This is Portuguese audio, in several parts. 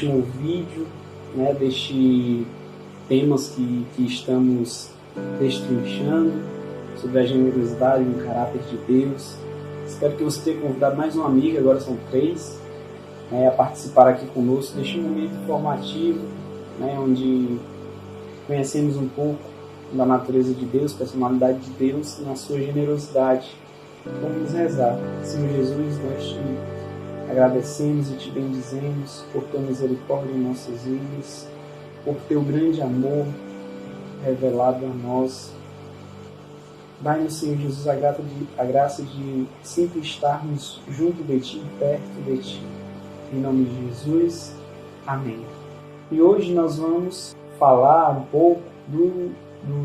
último vídeo, né, deste temas que estamos destrinchando sobre a generosidade no caráter de Deus. Espero que você tenha convidado mais uma amiga, agora são 3, a participar aqui conosco deste momento informativo, onde conhecemos um pouco da natureza de Deus, personalidade de Deus na sua generosidade. Vamos rezar. Senhor Jesus, nós te agradecemos e te bendizemos por tua misericórdia em nossas vidas, por teu grande amor revelado a nós. Dai-nos, Senhor Jesus, a graça de sempre estarmos junto de ti, perto de ti. Em nome de Jesus, amém. E hoje nós vamos falar um pouco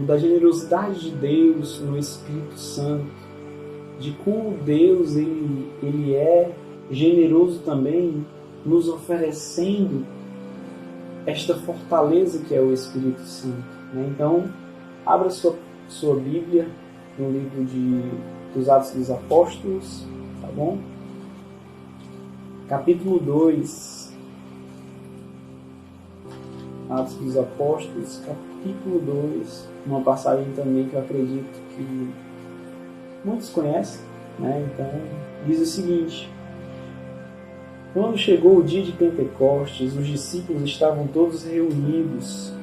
da generosidade de Deus no Espírito Santo, de como Deus ele é generoso também, nos oferecendo esta fortaleza que é o Espírito Santo. Então, abra sua Bíblia no livro dos Atos dos Apóstolos, tá bom? Capítulo 2. Atos dos Apóstolos, capítulo 2, uma passagem também que eu acredito que muitos conhecem, Então, diz o seguinte: quando chegou o dia de Pentecostes, os discípulos estavam todos reunidos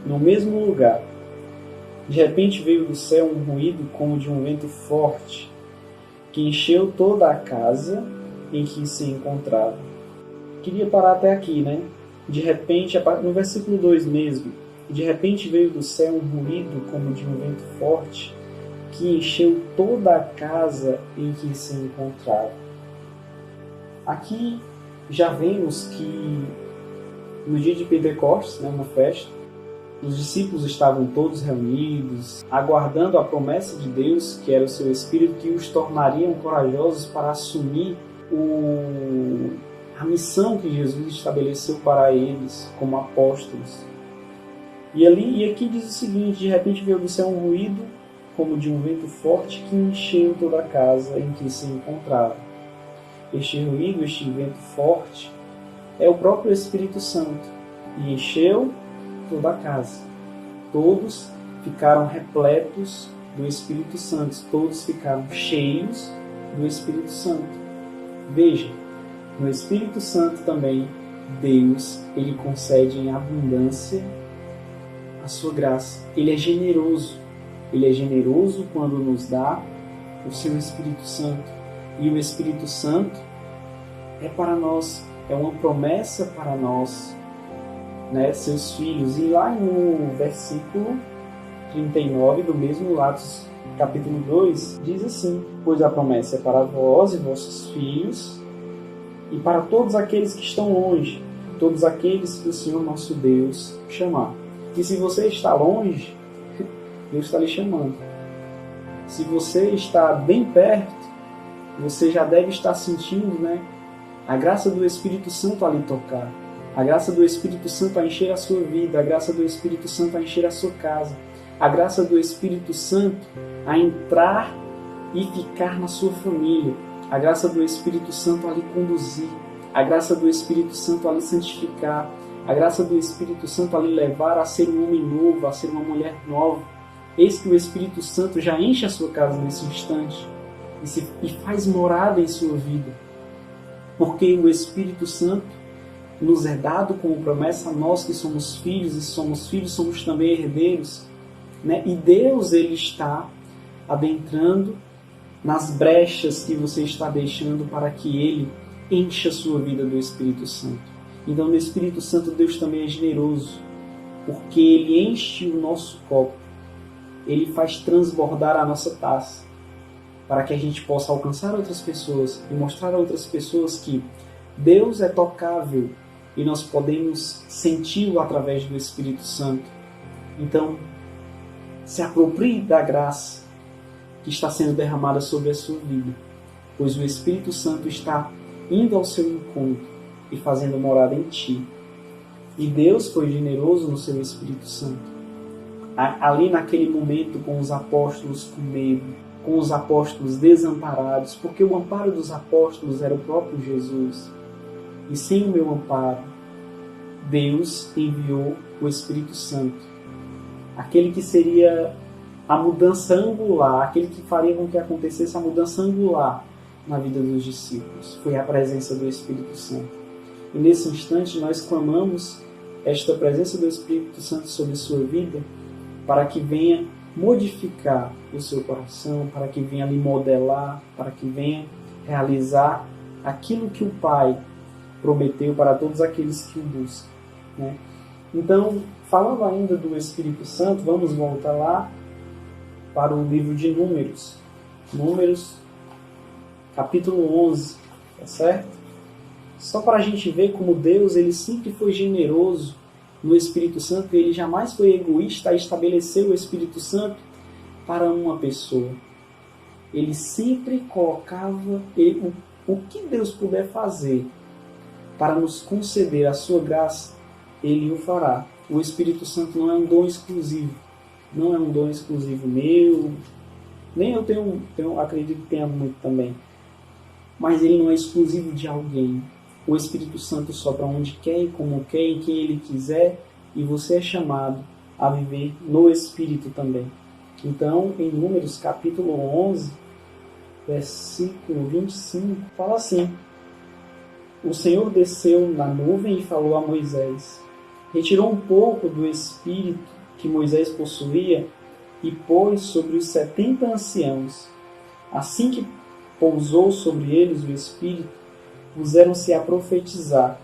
no mesmo lugar. De repente veio do céu um ruído como de um vento forte, que encheu toda a casa em que se encontrava. Queria parar até aqui, De repente, no versículo 2 mesmo, de repente veio do céu um ruído como de um vento forte, que encheu toda a casa em que se encontrava. Aqui já vemos que no dia de Pentecostes, uma festa, os discípulos estavam todos reunidos, aguardando a promessa de Deus, que era o seu Espírito, que os tornariam corajosos para assumir a missão que Jesus estabeleceu para eles como apóstolos. E aqui diz o seguinte: de repente veio do céu um ruído como de um vento forte que encheu toda a casa em que se encontrava. Este ruído, este vento forte, é o próprio Espírito Santo, e encheu toda a casa. Todos ficaram repletos do Espírito Santo, todos ficaram cheios do Espírito Santo. Veja, no Espírito Santo também, Deus, ele concede em abundância a sua graça. Ele é generoso. Ele é generoso quando nos dá o seu Espírito Santo. E o Espírito Santo é para nós, é uma promessa para nós, seus filhos. E lá no versículo 39 do mesmo Atos, capítulo 2, diz assim: pois a promessa é para vós e vossos filhos, e para todos aqueles que estão longe, todos aqueles que o Senhor nosso Deus chamar. E se você está longe, Deus está lhe chamando. Se você está bem perto, você já deve estar sentindo, a graça do Espírito Santo a lhe tocar, a graça do Espírito Santo a encher a sua vida, a graça do Espírito Santo a encher a sua casa, a graça do Espírito Santo a entrar e ficar na sua família, a graça do Espírito Santo a lhe conduzir, a graça do Espírito Santo a lhe santificar, a graça do Espírito Santo a lhe levar a ser um homem novo, a ser uma mulher nova. Eis que o Espírito Santo já enche a sua casa nesse instante e faz morada em sua vida, porque o Espírito Santo nos é dado como promessa a nós que somos filhos, e somos filhos, somos também herdeiros, E Deus, ele está adentrando nas brechas que você está deixando para que ele encha a sua vida do Espírito Santo. Então, no Espírito Santo, Deus também é generoso, porque ele enche o nosso copo, ele faz transbordar a nossa taça, para que a gente possa alcançar outras pessoas e mostrar a outras pessoas que Deus é tocável e nós podemos senti-lo através do Espírito Santo. Então, se aproprie da graça que está sendo derramada sobre a sua vida, pois o Espírito Santo está indo ao seu encontro e fazendo morada em ti. E Deus foi generoso no seu Espírito Santo. Ali naquele momento, com os apóstolos com medo, com os apóstolos desamparados, porque o amparo dos apóstolos era o próprio Jesus. E sem o meu amparo, Deus enviou o Espírito Santo. Aquele que seria a mudança angular, aquele que faria com que acontecesse a mudança angular na vida dos discípulos. Foi a presença do Espírito Santo. E nesse instante nós clamamos esta presença do Espírito Santo sobre sua vida para que venha modificar o seu coração, para que venha lhe modelar, para que venha realizar aquilo que o Pai prometeu para todos aqueles que o buscam, né? Então, falando ainda do Espírito Santo, vamos voltar lá para o livro de Números. Números, capítulo 11, tá certo? Só para a gente ver como Deus ele sempre foi generoso no Espírito Santo, ele jamais foi egoísta a estabelecer o Espírito Santo para uma pessoa. Ele sempre colocava o que Deus puder fazer para nos conceder a sua graça, Ele o fará. O Espírito Santo não é um dom exclusivo. Não é um dom exclusivo meu. Nem eu acredito que tenha muito também. Mas ele não é exclusivo de alguém. O Espírito Santo sopra onde quer e como quer, em quem Ele quiser. E você é chamado a viver no Espírito também. Então, em Números capítulo 11, versículo 25, fala assim: O Senhor desceu na nuvem e falou a Moisés. Retirou um pouco do espírito que Moisés possuía e pôs sobre os 70 anciãos. Assim que pousou sobre eles o espírito, puseram-se a profetizar,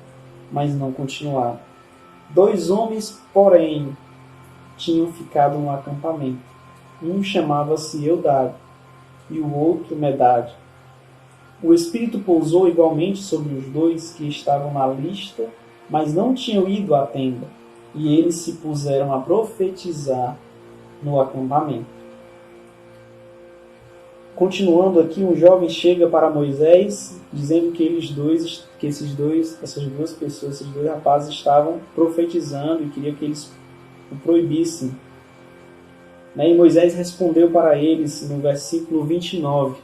mas não continuaram. 2 homens, porém, tinham ficado no acampamento. Um chamava-se Eudade e o outro Medade. O Espírito pousou igualmente sobre os 2 que estavam na lista, mas não tinham ido à tenda, e eles se puseram a profetizar no acampamento. Continuando aqui, um jovem chega para Moisés, dizendo que essas duas pessoas, esses 2 rapazes estavam profetizando e queria que eles o proibissem. E Moisés respondeu para eles no versículo 29,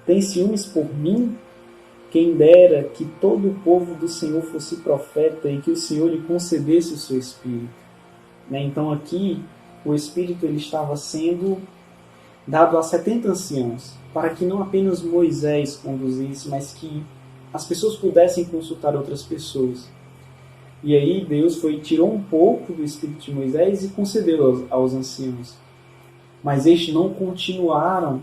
Tem ciúmes por mim? Quem dera que todo o povo do Senhor fosse profeta e que o Senhor lhe concedesse o seu Espírito. Então aqui, o Espírito ele estava sendo dado a 70 anciãos, para que não apenas Moisés conduzisse, mas que as pessoas pudessem consultar outras pessoas. E aí Deus tirou um pouco do Espírito de Moisés e concedeu aos anciãos. Mas estes não continuaram,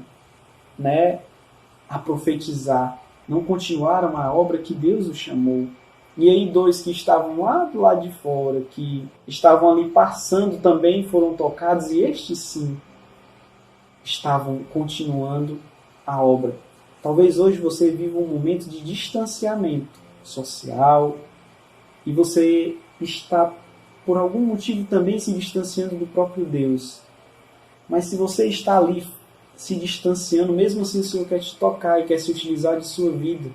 a profetizar, não continuaram a obra que Deus os chamou. E aí 2 que estavam lá do lado de fora, que estavam ali passando também foram tocados, e estes sim estavam continuando a obra. Talvez hoje você viva um momento de distanciamento social e você está, por algum motivo, também se distanciando do próprio Deus. Mas se você está ali se distanciando, mesmo assim o Senhor quer te tocar e quer se utilizar de sua vida.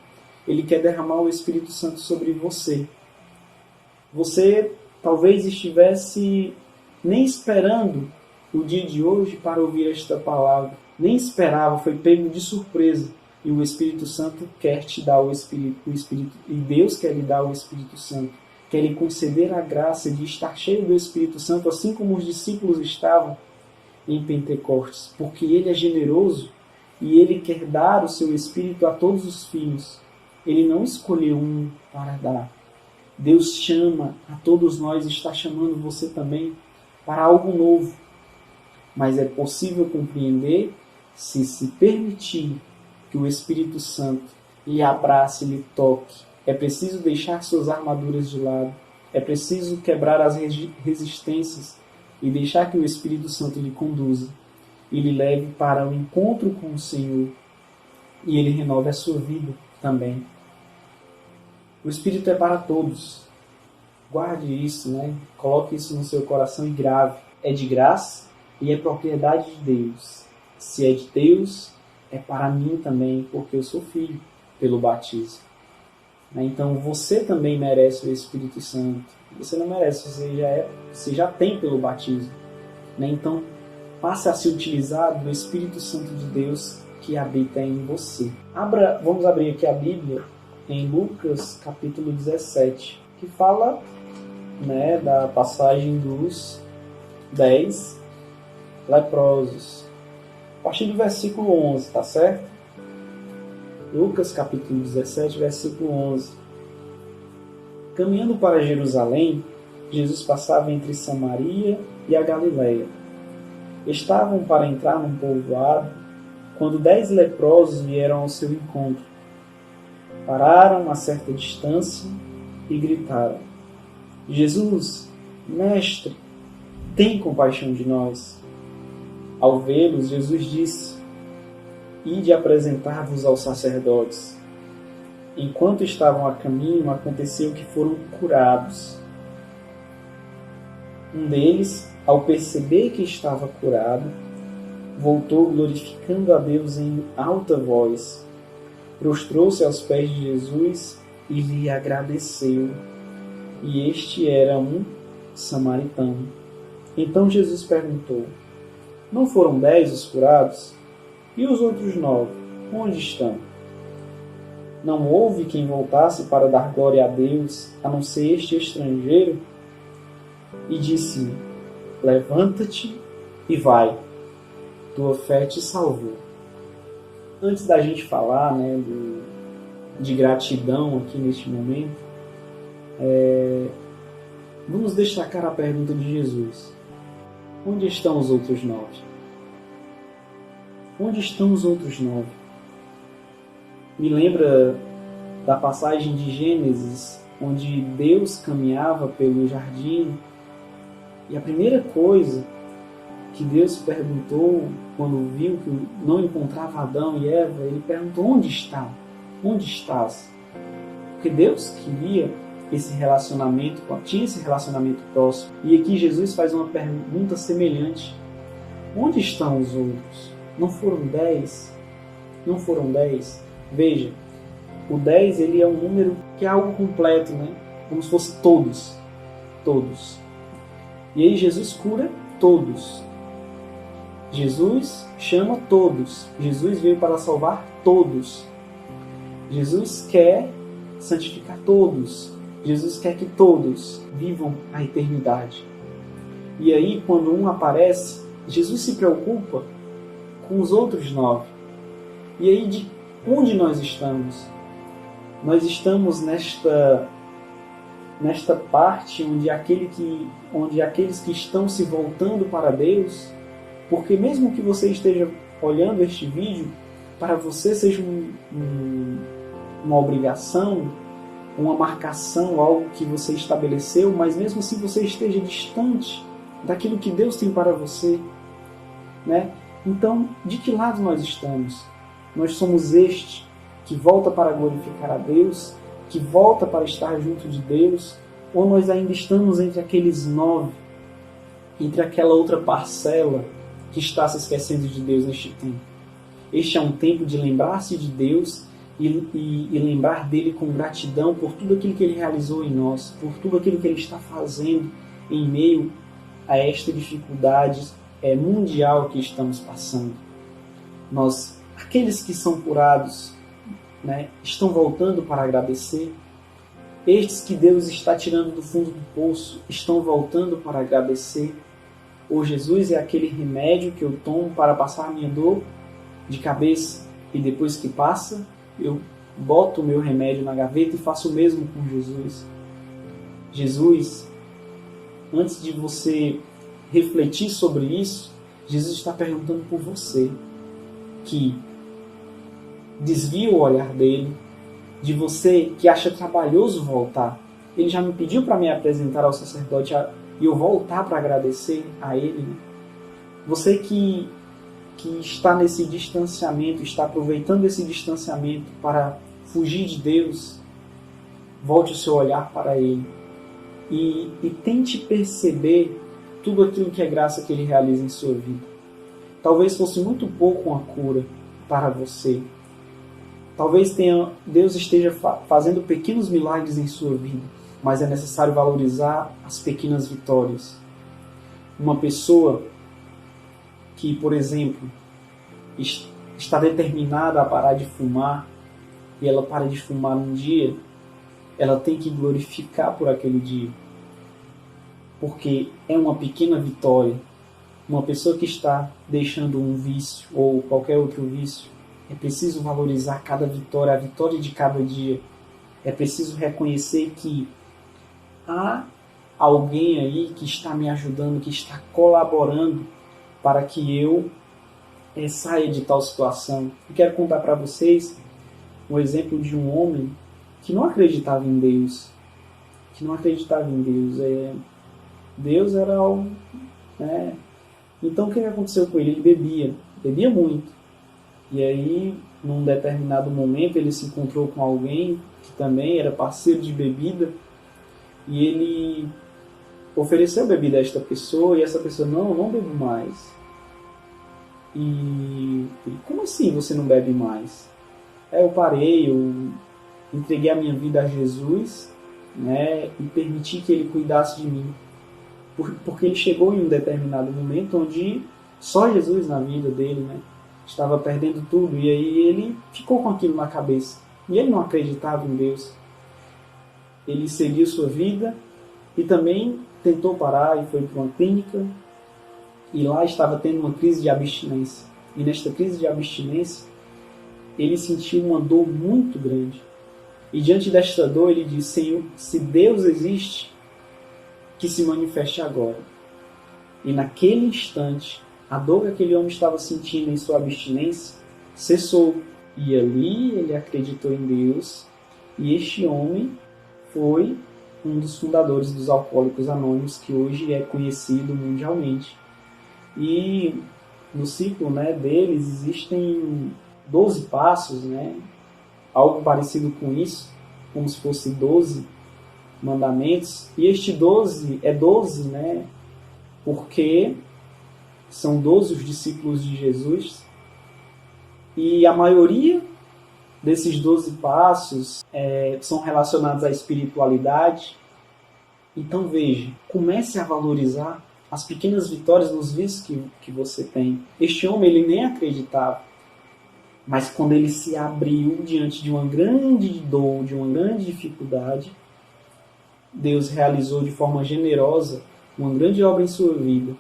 Ele quer derramar o Espírito Santo sobre você. Você talvez estivesse nem esperando o dia de hoje para ouvir esta palavra. Nem esperava, foi pego de surpresa. E o Espírito Santo quer te dar o Espírito, e Deus quer lhe dar o Espírito Santo. Quer lhe conceder a graça de estar cheio do Espírito Santo, assim como os discípulos estavam em Pentecostes, porque Ele é generoso e Ele quer dar o seu Espírito a todos os filhos. Ele não escolheu um para dar. Deus chama a todos nós, está chamando você também para algo novo. Mas é possível compreender se permitir que o Espírito Santo lhe abrace, lhe toque. É preciso deixar suas armaduras de lado. É preciso quebrar as resistências e deixar que o Espírito Santo lhe conduza e lhe leve para o encontro com o Senhor. E Ele renove a sua vida também. O Espírito é para todos. Guarde isso, Coloque isso no seu coração e grave. É de graça e é propriedade de Deus. Se é de Deus, é para mim também, porque eu sou filho pelo batismo. Então você também merece o Espírito Santo. Você não merece, você já tem pelo batismo. Então passe a se utilizar do Espírito Santo de Deus que habita em você. Vamos abrir aqui a Bíblia em Lucas capítulo 17, que fala né, da passagem dos 10 leprosos. A partir do versículo 11, tá certo? Lucas capítulo 17, versículo 11. Caminhando para Jerusalém, Jesus passava entre Samaria e a Galileia. Estavam para entrar num povoado, quando 10 leprosos vieram ao seu encontro. Pararam a certa distância e gritaram: Jesus, Mestre, tem compaixão de nós. Ao vê-los, Jesus disse: Ide apresentar-vos aos sacerdotes. Enquanto estavam a caminho, aconteceu que foram curados. Um deles, ao perceber que estava curado, voltou glorificando a Deus em alta voz. Prostrou-se aos pés de Jesus e lhe agradeceu. E este era um samaritano. Então Jesus perguntou: Não foram 10 os curados? E os outros 9, onde estão? Não houve quem voltasse para dar glória a Deus, a não ser este estrangeiro? E disse-lhe: Levanta-te e vai, tua fé te salvou. Antes da gente falar, né, de gratidão aqui neste momento, vamos destacar a pergunta de Jesus: onde estão os outros 9? Onde estão os outros 9? Me lembra da passagem de Gênesis, onde Deus caminhava pelo jardim e a primeira coisa que Deus perguntou quando viu que não encontrava Adão e Eva, ele perguntou: onde está? Onde estás? Porque Deus queria esse relacionamento, tinha esse relacionamento próximo. E aqui Jesus faz uma pergunta semelhante: onde estão os outros? Não foram 10? Não foram 10? Veja, o 10 ele é um número que é algo completo, né? Como se fosse todos. Todos. E aí Jesus cura todos. Jesus chama todos. Jesus veio para salvar todos. Jesus quer santificar todos. Jesus quer que todos vivam a eternidade. E aí, quando um aparece, Jesus se preocupa com os outros 9. E aí, de onde nós estamos? Nós estamos nesta parte onde aqueles que estão se voltando para Deus, porque mesmo que você esteja olhando este vídeo, para você seja uma obrigação, uma marcação, algo que você estabeleceu, mas mesmo assim você esteja distante daquilo que Deus tem para você, né? Então, de que lado nós estamos? Nós somos este que volta para glorificar a Deus, que volta para estar junto de Deus, ou nós ainda estamos entre aqueles 9, entre aquela outra parcela que está se esquecendo de Deus neste tempo? Este é um tempo de lembrar-se de Deus e lembrar dele com gratidão por tudo aquilo que ele realizou em nós, por tudo aquilo que ele está fazendo em meio a esta dificuldade mundial que estamos passando. Aqueles que são curados, né, estão voltando para agradecer. Estes que Deus está tirando do fundo do poço estão voltando para agradecer. Ou Jesus é aquele remédio que eu tomo para passar minha dor de cabeça e depois que passa, eu boto o meu remédio na gaveta e faço o mesmo com Jesus. Jesus, antes de você refletir sobre isso, Jesus está perguntando por você, que desvia o olhar dele, de você que acha trabalhoso voltar. Ele já me pediu para me apresentar ao sacerdote e eu voltar para agradecer a ele. Você que está nesse distanciamento, está aproveitando esse distanciamento para fugir de Deus, volte o seu olhar para ele e tente perceber tudo aquilo que é graça que ele realiza em sua vida. Talvez fosse muito pouco uma cura para você. Talvez Deus esteja fazendo pequenos milagres em sua vida, mas é necessário valorizar as pequenas vitórias. Uma pessoa que, por exemplo, está determinada a parar de fumar e ela para de fumar um dia, ela tem que glorificar por aquele dia. porque é uma pequena vitória. Uma pessoa que está deixando um vício ou qualquer outro vício, é preciso valorizar cada vitória, a vitória de cada dia. É preciso reconhecer que há alguém aí que está me ajudando, que está colaborando para que eu saia de tal situação. Eu quero contar para vocês um exemplo de um homem que não acreditava em Deus. Deus era algo, né? Então o que aconteceu com ele? Ele bebia muito. E aí, num determinado momento, ele se encontrou com alguém que também era parceiro de bebida, e ele ofereceu bebida a esta pessoa, e essa pessoa, não bebo mais. E ele, como assim você não bebe mais? Eu parei, eu entreguei a minha vida a Jesus, né, e permiti que ele cuidasse de mim. Porque ele chegou em um determinado momento onde só Jesus na vida dele, né, estava perdendo tudo, e aí ele ficou com aquilo na cabeça. E ele não acreditava em Deus. Ele seguiu sua vida e também tentou parar e foi para uma clínica, e lá estava tendo uma crise de abstinência. E nesta crise de abstinência, ele sentiu uma dor muito grande. E diante desta dor, ele disse: Senhor, se Deus existe, que se manifeste agora. E naquele instante, a dor que aquele homem estava sentindo em sua abstinência cessou. E ali ele acreditou em Deus. E este homem foi um dos fundadores dos Alcoólicos Anônimos, que hoje é conhecido mundialmente. E no ciclo, né, deles existem 12 passos, né, algo parecido com isso, como se fosse 12 mandamentos. E este 12 é 12, né, porque são 12 os discípulos de Jesus. E a maioria desses 12 passos são relacionados à espiritualidade. Então veja, comece a valorizar as pequenas vitórias nos vícios que você tem. Este homem, ele nem acreditava, mas quando ele se abriu diante de uma grande dor, de uma grande dificuldade, Deus realizou de forma generosa uma grande obra em sua vida.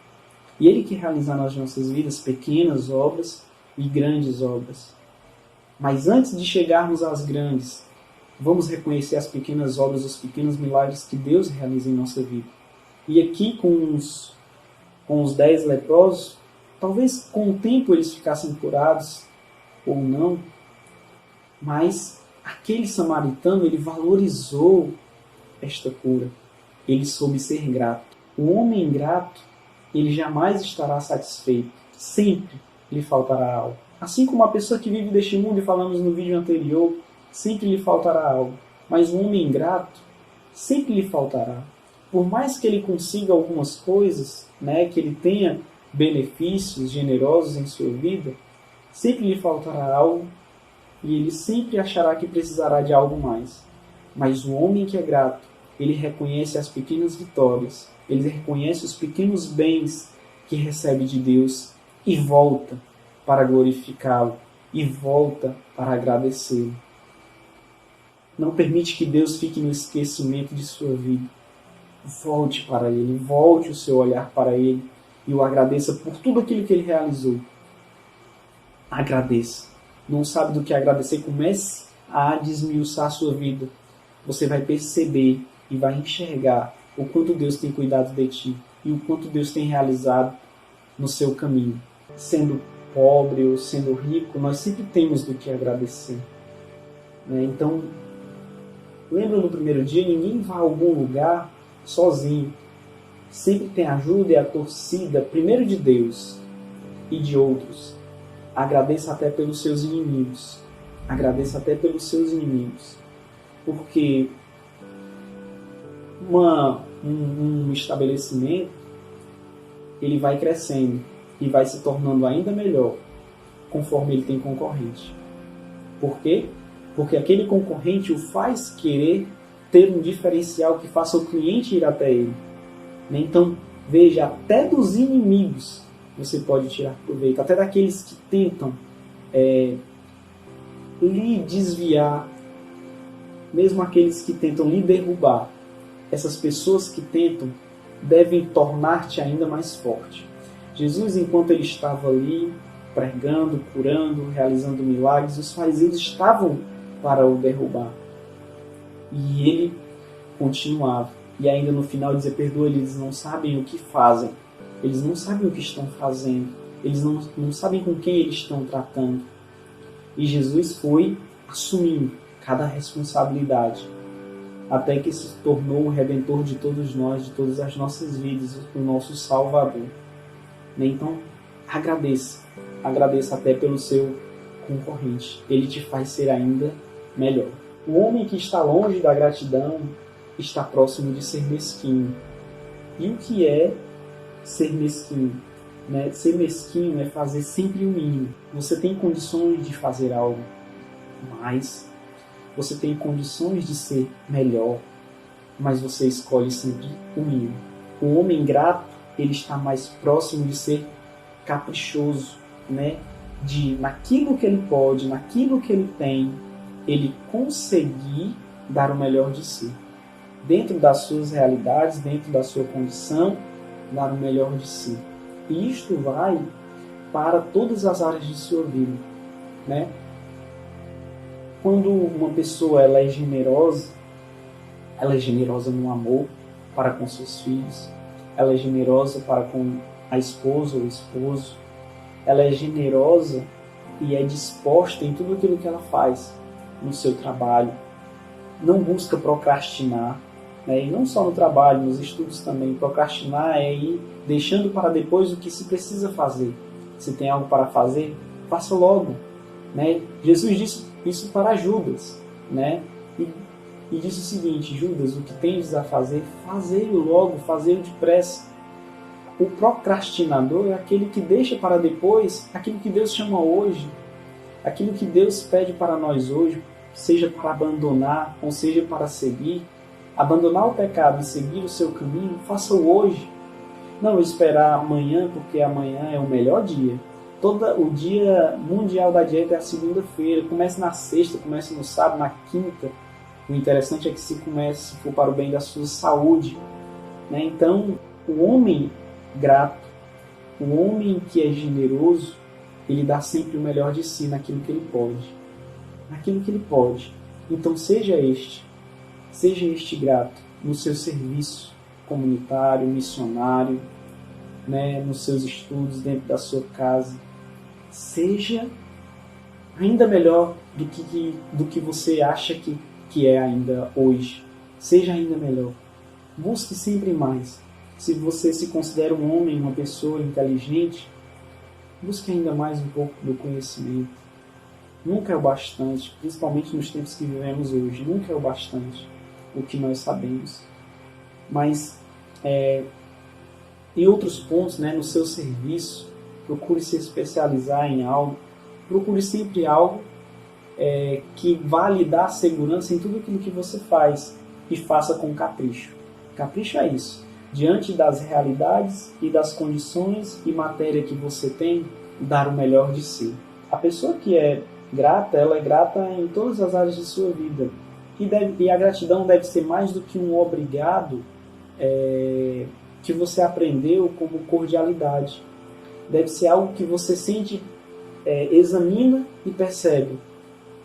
E Ele quer realizar nas nossas vidas pequenas obras e grandes obras. Mas antes de chegarmos às grandes, vamos reconhecer as pequenas obras, os pequenos milagres que Deus realiza em nossa vida. E aqui com os 10 leprosos, talvez com o tempo eles ficassem curados ou não, mas aquele samaritano, ele valorizou esta cura. Ele soube ser grato. O homem ingrato, ele jamais estará satisfeito. Sempre lhe faltará algo. Assim como a pessoa que vive deste mundo, e falamos no vídeo anterior, sempre lhe faltará algo. Mas o homem ingrato, sempre lhe faltará. Por mais que ele consiga algumas coisas, né, que ele tenha benefícios generosos em sua vida, sempre lhe faltará algo e ele sempre achará que precisará de algo mais. Mas o homem que é grato, ele reconhece as pequenas vitórias, ele reconhece os pequenos bens que recebe de Deus e volta para glorificá-lo e volta para agradecê-lo. Não permite que Deus fique no esquecimento de sua vida. Volte para Ele, volte o seu olhar para Ele e o agradeça por tudo aquilo que Ele realizou. Agradeça. Não sabe do que agradecer? Comece a desmiuçar a sua vida. Você vai perceber e vai enxergar o quanto Deus tem cuidado de ti e o quanto Deus tem realizado no seu caminho. Sendo pobre ou sendo rico, nós sempre temos do que agradecer. Então, lembra no primeiro dia, ninguém vai a algum lugar sozinho. Sempre tem ajuda e a torcida, primeiro de Deus e de outros. Agradeça até pelos seus inimigos. Agradeça até pelos seus inimigos. Porque um estabelecimento, ele vai crescendo e vai se tornando ainda melhor conforme ele tem concorrente. Por quê? Porque aquele concorrente o faz querer ter um diferencial que faça o cliente ir até ele. Então, veja, até dos inimigos você pode tirar proveito, até daqueles que tentam lhe desviar, mesmo aqueles que tentam lhe derrubar, essas pessoas que tentam devem tornar-te ainda mais forte. Jesus, enquanto ele estava ali, pregando, curando, realizando milagres, os fariseus estavam para o derrubar. E ele continuava. E ainda no final dizia, perdoa, eles não sabem o que fazem. Eles não sabem o que estão fazendo. Eles não sabem com quem eles estão tratando. E Jesus foi assumindo cada responsabilidade, até que se tornou o Redentor de todos nós, de todas as nossas vidas, o nosso Salvador. Então, agradeça até pelo seu concorrente. Ele te faz ser ainda melhor. O homem que está longe da gratidão está próximo de ser mesquinho. E o que é ser mesquinho? Ser mesquinho é fazer sempre o mínimo. Você tem condições de fazer algo mais, você tem condições de ser melhor, mas você escolhe sempre o mínimo. O homem grato, ele está mais próximo de ser caprichoso, de naquilo que ele pode, naquilo que ele tem, ele conseguir dar o melhor de si. Dentro das suas realidades, dentro da sua condição, dar o melhor de si. E isto vai para todas as áreas de sua vida, Quando uma pessoa ela é generosa no amor para com seus filhos, ela é generosa para com a esposa ou o esposo, ela é generosa e é disposta em tudo aquilo que ela faz no seu trabalho, não busca procrastinar, e não só no trabalho, nos estudos também. Procrastinar é ir deixando para depois o que se precisa fazer. Se tem algo para fazer, faça logo. Jesus disse isso para Judas, e disse o seguinte: Judas, o que tens a fazer, fazei-o logo, fazei-o depressa. O procrastinador é aquele que deixa para depois aquilo que Deus chama hoje, aquilo que Deus pede para nós hoje, seja para abandonar ou seja para seguir. Abandonar o pecado e seguir o seu caminho, faça-o hoje. Não esperar amanhã, porque amanhã é o melhor dia. O dia mundial da dieta é a segunda-feira. Comece na sexta, comece no sábado, na quinta. O interessante é que se for para o bem da sua saúde. Então, o homem grato, o homem que é generoso, ele dá sempre o melhor de si naquilo que ele pode. Naquilo que ele pode. Então, seja este grato no seu serviço comunitário, missionário, nos seus estudos, dentro da sua casa. Seja ainda melhor do que você acha que é ainda hoje. Seja ainda melhor. Busque sempre mais. Se você se considera um homem, uma pessoa inteligente, busque ainda mais um pouco do conhecimento. Nunca é o bastante, principalmente nos tempos que vivemos hoje. Nunca é o bastante o que nós sabemos. Mas em outros pontos, no seu serviço, procure se especializar em algo. Procure sempre algo que vá lhe dar segurança em tudo aquilo que você faz, e faça com capricho. Capricho é isso. Diante das realidades e das condições e matéria que você tem, dar o melhor de si. A pessoa que é grata, ela é grata em todas as áreas de sua vida. E a gratidão deve ser mais do que um obrigado que você aprendeu como cordialidade. Deve ser algo que você sente, examina e percebe.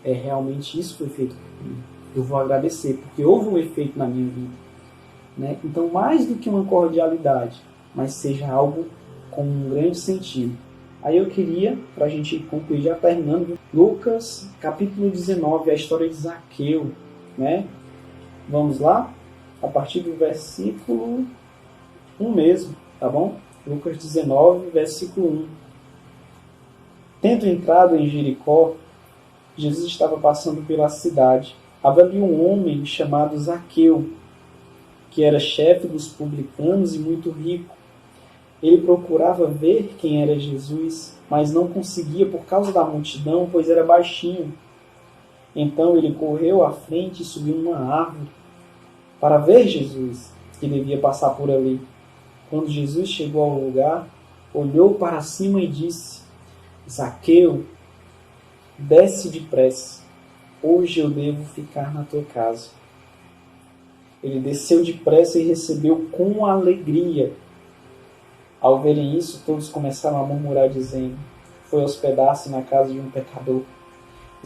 Realmente isso foi feito por mim. Eu vou agradecer, porque houve um efeito na minha vida. Então, mais do que uma cordialidade, mas seja algo com um grande sentido. Aí eu queria, para a gente concluir, já terminando, Lucas capítulo 19, a história de Zaqueu. Vamos lá? A partir do versículo 1 mesmo, tá bom? Lucas 19, versículo 1. Tendo entrado em Jericó, Jesus estava passando pela cidade. Havia ali um homem chamado Zaqueu, que era chefe dos publicanos e muito rico. Ele procurava ver quem era Jesus, mas não conseguia por causa da multidão, pois era baixinho. Então ele correu à frente e subiu numa árvore para ver Jesus, que devia passar por ali. Quando Jesus chegou ao lugar, olhou para cima e disse: Zaqueu, desce depressa, hoje eu devo ficar na tua casa. Ele desceu depressa e recebeu com alegria. Ao verem isso, todos começaram a murmurar, dizendo: foi hospedar-se na casa de um pecador.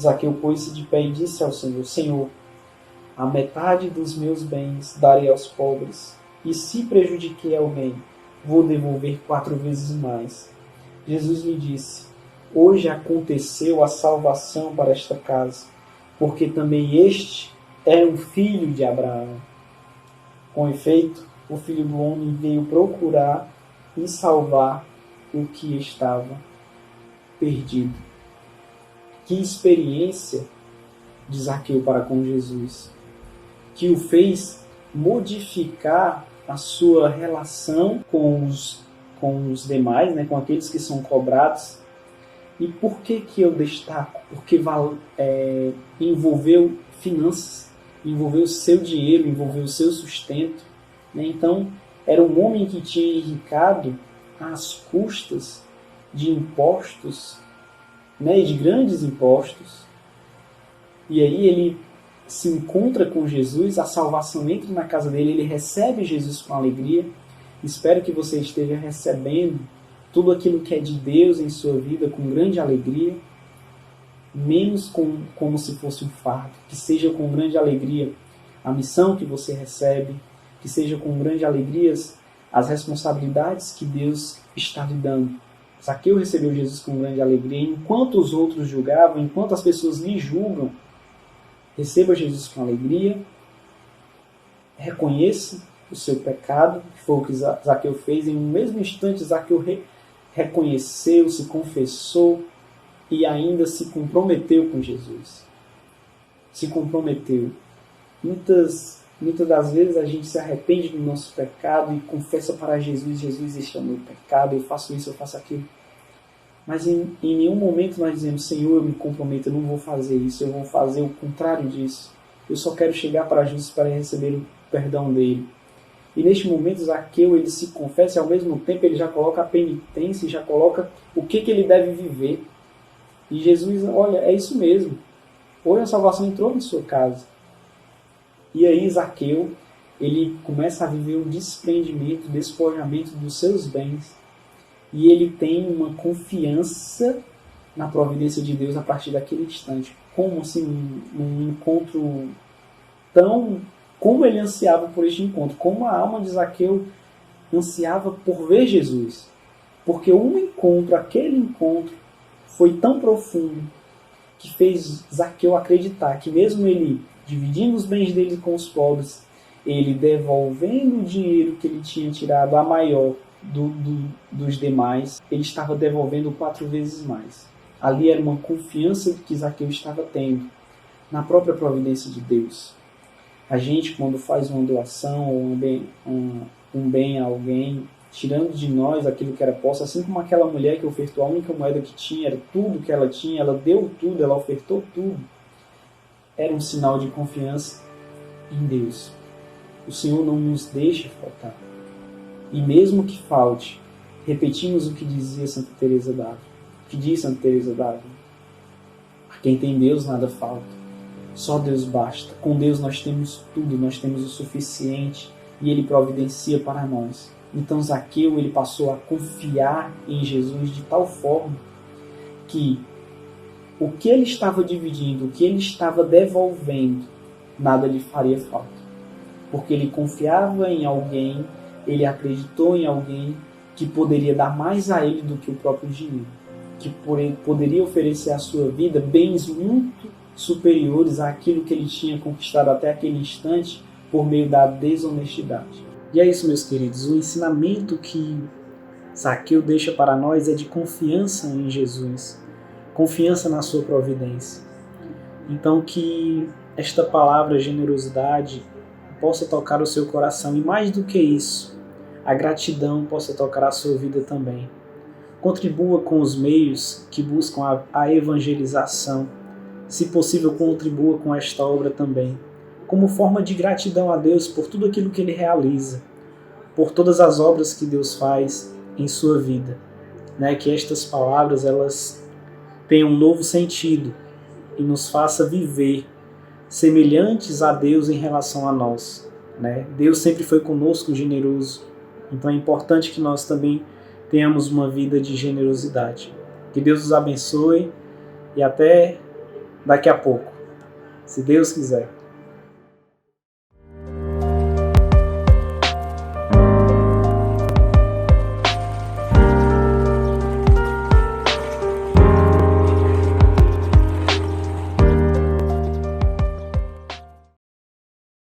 Zaqueu pôs-se de pé e disse ao Senhor: Senhor, a metade dos meus bens darei aos pobres, e se prejudiquei alguém, vou devolver 4 vezes mais. Jesus lhe disse: hoje aconteceu a salvação para esta casa, porque também este é um filho de Abraão. Com efeito, o Filho do Homem veio procurar e salvar o que estava perdido. Que experiência de Zaqueu para com Jesus, que o fez modificar a sua relação com os demais, né, com aqueles que são cobrados. E por que eu destaco? Porque envolveu finanças, envolveu o seu dinheiro, envolveu o seu sustento. Né? Então, era um homem que tinha enricado às custas de impostos, né, de grandes impostos. E aí ele se encontra com Jesus, a salvação entra na casa dele, ele recebe Jesus com alegria. Espero que você esteja recebendo tudo aquilo que é de Deus em sua vida com grande alegria, menos como se fosse um fardo. Que seja com grande alegria a missão que você recebe, que seja com grande alegria as responsabilidades que Deus está lhe dando. Zaqueu recebeu Jesus com grande alegria, enquanto os outros julgavam, enquanto as pessoas lhe julgam, receba Jesus com alegria, reconheça o seu pecado, que foi o que Zaqueu fez. Em um mesmo instante, Zaqueu reconheceu, se confessou e ainda se comprometeu com Jesus. Se comprometeu. Muitas das vezes a gente se arrepende do nosso pecado e confessa para Jesus: Jesus, este é o meu pecado, eu faço isso, eu faço aquilo. Mas em nenhum momento nós dizemos: Senhor, eu me comprometo, eu não vou fazer isso, eu vou fazer o contrário disso. Eu só quero chegar para Jesus para receber o perdão dele. E neste momento Zaqueu, ele se confessa e ao mesmo tempo ele já coloca a penitência, já coloca o que ele deve viver. E Jesus: olha, é isso mesmo. Hoje a salvação entrou na sua casa. E aí Zaqueu, ele começa a viver o desprendimento, o despojamento dos seus bens. E ele tem uma confiança na providência de Deus a partir daquele instante. Como assim, num encontro tão... Como ele ansiava por este encontro. Como a alma de Zaqueu ansiava por ver Jesus. Porque aquele encontro, foi tão profundo que fez Zaqueu acreditar que mesmo ele dividindo os bens dele com os pobres, ele devolvendo o dinheiro que ele tinha tirado a maior dos demais, ele estava devolvendo 4 vezes mais. Ali era uma confiança que Zaqueu estava tendo na própria providência de Deus. A gente, quando faz uma doação ou um bem a alguém, tirando de nós aquilo que era posse, assim como aquela mulher que ofertou a única moeda que tinha, era tudo que ela tinha, ela deu tudo, ela ofertou tudo, era um sinal de confiança em Deus. O Senhor não nos deixa faltar. E mesmo que falte, repetimos o que dizia Santa Teresa d'Ávila. O que diz Santa Teresa d'Ávila? A quem tem Deus nada falta. Só Deus basta. Com Deus nós temos tudo, nós temos o suficiente e Ele providencia para nós. Então Zaqueu, ele passou a confiar em Jesus de tal forma que o que ele estava dividindo, o que ele estava devolvendo, nada lhe faria falta. Porque ele confiava em alguém, ele acreditou em alguém que poderia dar mais a ele do que o próprio dinheiro. Que poderia oferecer à sua vida bens muito superiores àquilo que ele tinha conquistado até aquele instante por meio da desonestidade. E é isso, meus queridos. O ensinamento que Zaqueu deixa para nós é de confiança em Jesus. Confiança na sua providência. Então que esta palavra generosidade possa tocar o seu coração e mais do que isso, a gratidão possa tocar a sua vida também. Contribua com os meios que buscam a evangelização. Se possível, contribua com esta obra também, como forma de gratidão a Deus por tudo aquilo que Ele realiza, por todas as obras que Deus faz em sua vida. Que estas palavras elas tenham um novo sentido e nos faça viver semelhantes a Deus em relação a nós. né? Deus sempre foi conosco generoso, então é importante que nós também tenhamos uma vida de generosidade. Que Deus os abençoe e até daqui a pouco, se Deus quiser.